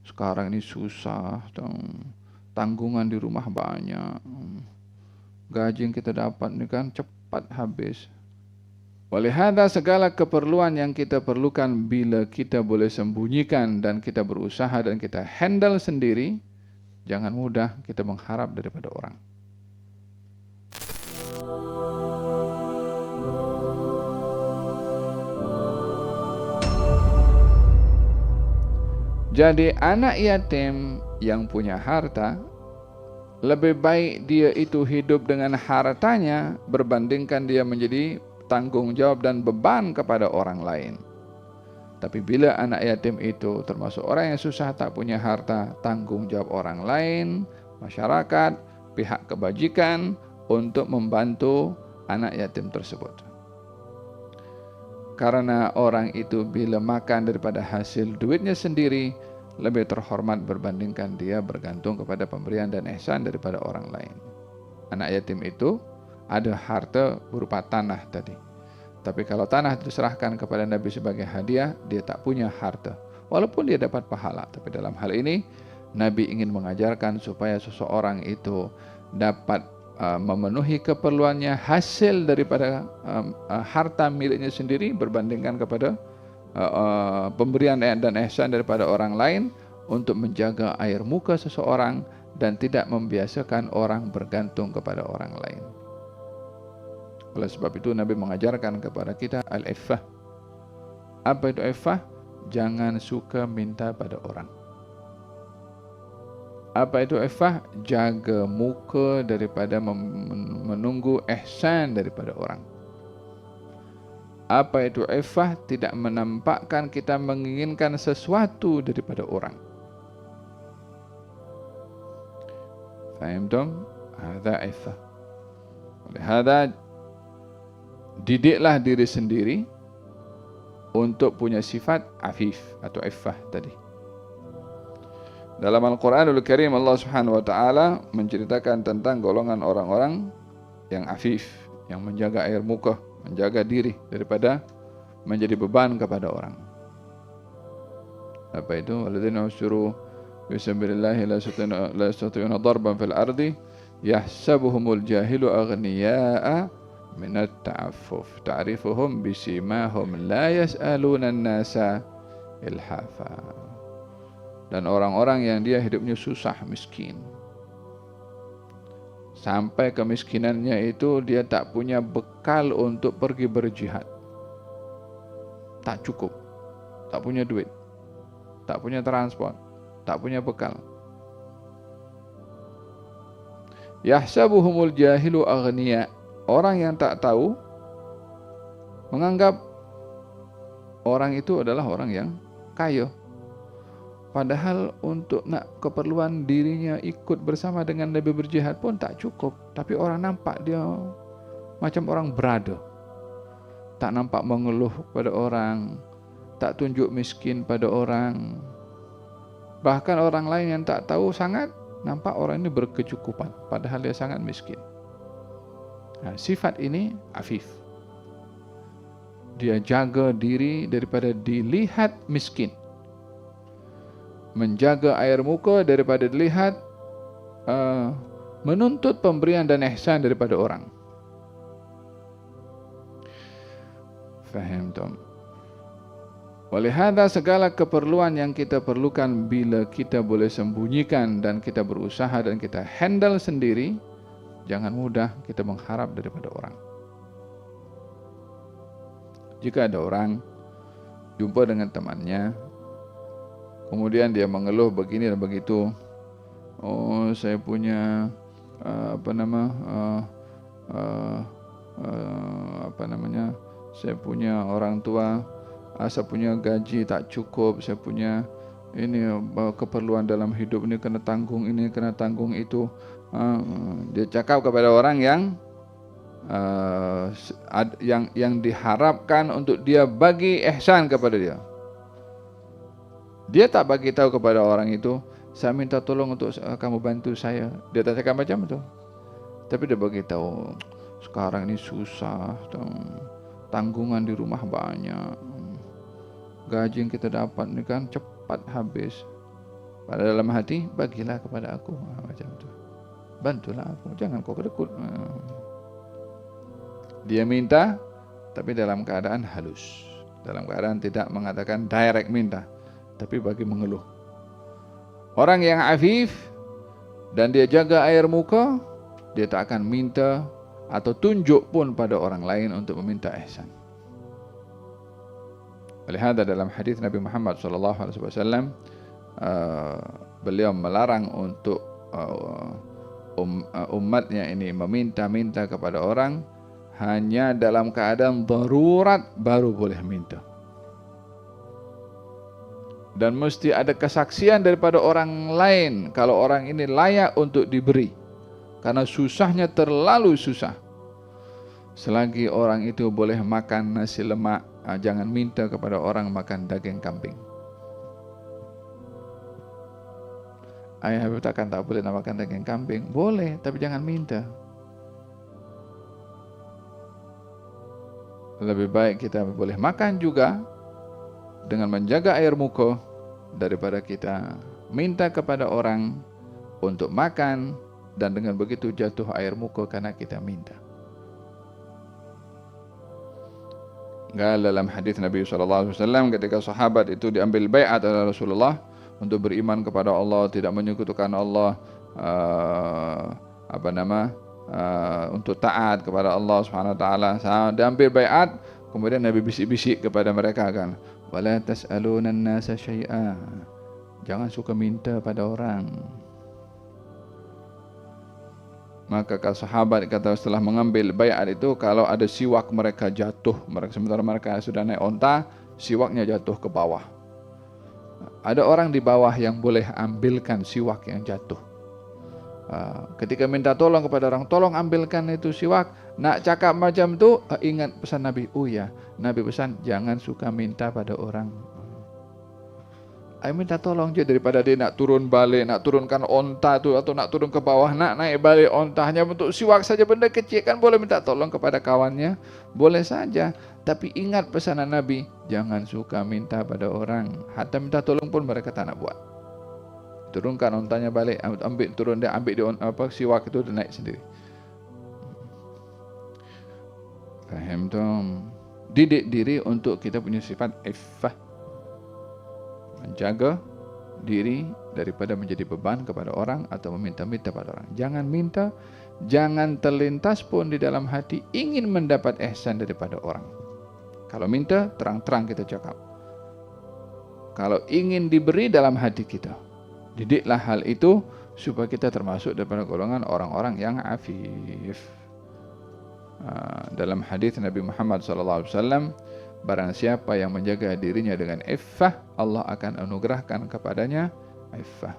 sekarang ini susah, tanggungan di rumah banyak, gaji yang kita dapat ini kan cepat habis. Walihada segala keperluan yang kita perlukan bila kita boleh sembunyikan dan kita berusaha dan kita handle sendiri, jangan mudah kita mengharap daripada orang. Jadi anak yatim yang punya harta, lebih baik dia itu hidup dengan hartanya berbandingkan dia menjadi tanggung jawab dan beban kepada orang lain. Tapi bila anak yatim itu termasuk orang yang susah, tak punya harta, tanggung jawab orang lain, masyarakat, pihak kebajikan untuk membantu anak yatim tersebut. Karena orang itu bila makan daripada hasil duitnya sendiri, lebih terhormat berbandingkan dia bergantung kepada pemberian dan ihsan daripada orang lain. Anak yatim itu ada harta berupa tanah tadi. Tapi kalau tanah diserahkan kepada Nabi sebagai hadiah, dia tak punya harta. Walaupun dia dapat pahala. Tapi dalam hal ini, Nabi ingin mengajarkan supaya seseorang itu dapat memenuhi keperluannya hasil daripada harta miliknya sendiri berbandingkan kepada pemberian dan ihsan daripada orang lain untuk menjaga air muka seseorang dan tidak membiasakan orang bergantung kepada orang lain. Oleh sebab itu Nabi mengajarkan kepada kita al-iffah. Apa itu iffah? Jangan suka minta pada orang. Apa itu iffah? Jaga muka daripada menunggu ihsan daripada orang. Apa itu iffah? Tidak menampakkan kita menginginkan sesuatu daripada orang. Fahimtum? Hadza iffah. Oleh hadza, didiklah diri sendiri untuk punya sifat afif atau iffah tadi. Dalam Al-Quranul Karim, Allah Subhanahu wa Ta'ala menceritakan tentang golongan orang-orang yang afif, yang menjaga air muka, menjaga diri daripada menjadi beban kepada orang. Apa itu? Alladzina usru bi sabilillahi la yastati'una darban fil ardi yahsabuhumul jahilu aghniya'a minat ta'affuf ta'rifuhum bisimahum la yas'aluna an-nasa ilhafa. Dan orang-orang yang dia hidupnya susah, miskin, sampai kemiskinannya itu dia tak punya bekal untuk pergi berjihad, tak cukup, tak punya duit, tak punya transport, tak punya bekal. Yahsabuhumul jahilu aghniya. Orang yang tak tahu menganggap orang itu adalah orang yang kaya. Padahal untuk nak keperluan dirinya ikut bersama dengan Nabi berjihad pun tak cukup. Tapi orang nampak dia macam orang berada. Tak nampak mengeluh pada orang, tak tunjuk miskin pada orang. Bahkan orang lain yang tak tahu sangat nampak orang ini berkecukupan, padahal dia sangat miskin. Nah, sifat ini afif. Dia jaga diri daripada dilihat miskin, menjaga air muka daripada dilihat menuntut pemberian dan ihsan daripada orang. Fahimtum? Walihada segala keperluan yang kita perlukan bila kita boleh sembunyikan dan kita berusaha dan kita handle sendiri, jangan mudah kita mengharap daripada orang. Jika ada orang jumpa dengan temannya, kemudian dia mengeluh begini dan begitu, oh saya punya saya punya orang tua, saya punya gaji tak cukup, saya punya ini keperluan dalam hidup ini kena tanggung ini, kena tanggung itu. Dia cakap kepada orang yang diharapkan untuk dia bagi ihsan kepada dia. Dia tak bagi tahu kepada orang itu, saya minta tolong untuk kamu bantu saya. Dia tak cakap macam itu. Tapi dia bagi tahu, sekarang ini susah, tanggungan di rumah banyak, gaji yang kita dapat ini kan cepat habis. Pada dalam hati, bagilah kepada aku. Macam itu. Bantulah aku, jangan kau kedekut. Dia minta, tapi dalam keadaan halus. Dalam keadaan tidak mengatakan direct minta, tapi bagi mengeluh. Orang yang afif dan dia jaga air muka, dia tak akan minta atau tunjuk pun pada orang lain untuk meminta ihsan. Olehada dalam hadis Nabi Muhammad SAW, beliau melarang untuk umatnya ini meminta-minta kepada orang hanya dalam keadaan darurat baru boleh minta. Dan mesti ada kesaksian daripada orang lain kalau orang ini layak untuk diberi. Karena susahnya terlalu susah. Selagi orang itu boleh makan nasi lemak, jangan minta kepada orang makan daging kambing. Ayah Habib tak boleh nak makan daging kambing. Boleh, tapi jangan minta. Lebih baik kita boleh makan juga dengan menjaga air muka daripada kita minta kepada orang untuk makan dan dengan begitu jatuh air muka karena kita minta. Dalam hadis Nabi SAW ketika sahabat itu diambil bai'at oleh Rasulullah untuk beriman kepada Allah, tidak menyekutukan Allah, untuk taat kepada Allah Subhanahu wa taala. Diambil baiat, kemudian Nabi bisik-bisik kepada mereka kan, wala tas'aluna an-nasa syai'a. Jangan suka minta pada orang. Maka kalau sahabat kata setelah mengambil baiat itu, kalau ada siwak mereka jatuh, sementara mereka sudah naik onta, siwaknya jatuh ke bawah. Ada orang di bawah yang boleh ambilkan siwak yang jatuh. Ketika minta tolong kepada orang, tolong ambilkan itu siwak. Nak cakap macam tu, ingat pesan Nabi. Oh ya, Nabi pesan jangan suka minta pada orang. Minta tolong je daripada dia nak turun balik, nak turunkan onta tu atau nak turun ke bawah, nak naik balik onta hanya untuk siwak saja, benda kecil kan boleh minta tolong kepada kawannya, boleh saja. Tapi ingat pesanan Nabi, jangan suka minta pada orang. Hatta minta tolong pun mereka tak nak buat. Turunkan ontanya balik, ambil turun dia, ambil dia siwak itu dia naik sendiri. Faham tu? Didik diri untuk kita punya sifat iffah, menjaga diri daripada menjadi beban kepada orang atau meminta-minta pada orang. Jangan minta, jangan terlintas pun di dalam hati ingin mendapat ihsan daripada orang. Kalau minta, terang-terang kita cakap. Kalau ingin diberi dalam hati kita, didiklah hal itu supaya kita termasuk daripada golongan orang-orang yang afif. Dalam hadis Nabi Muhammad SAW, barang siapa yang menjaga dirinya dengan iffah, Allah akan anugerahkan kepadanya iffah.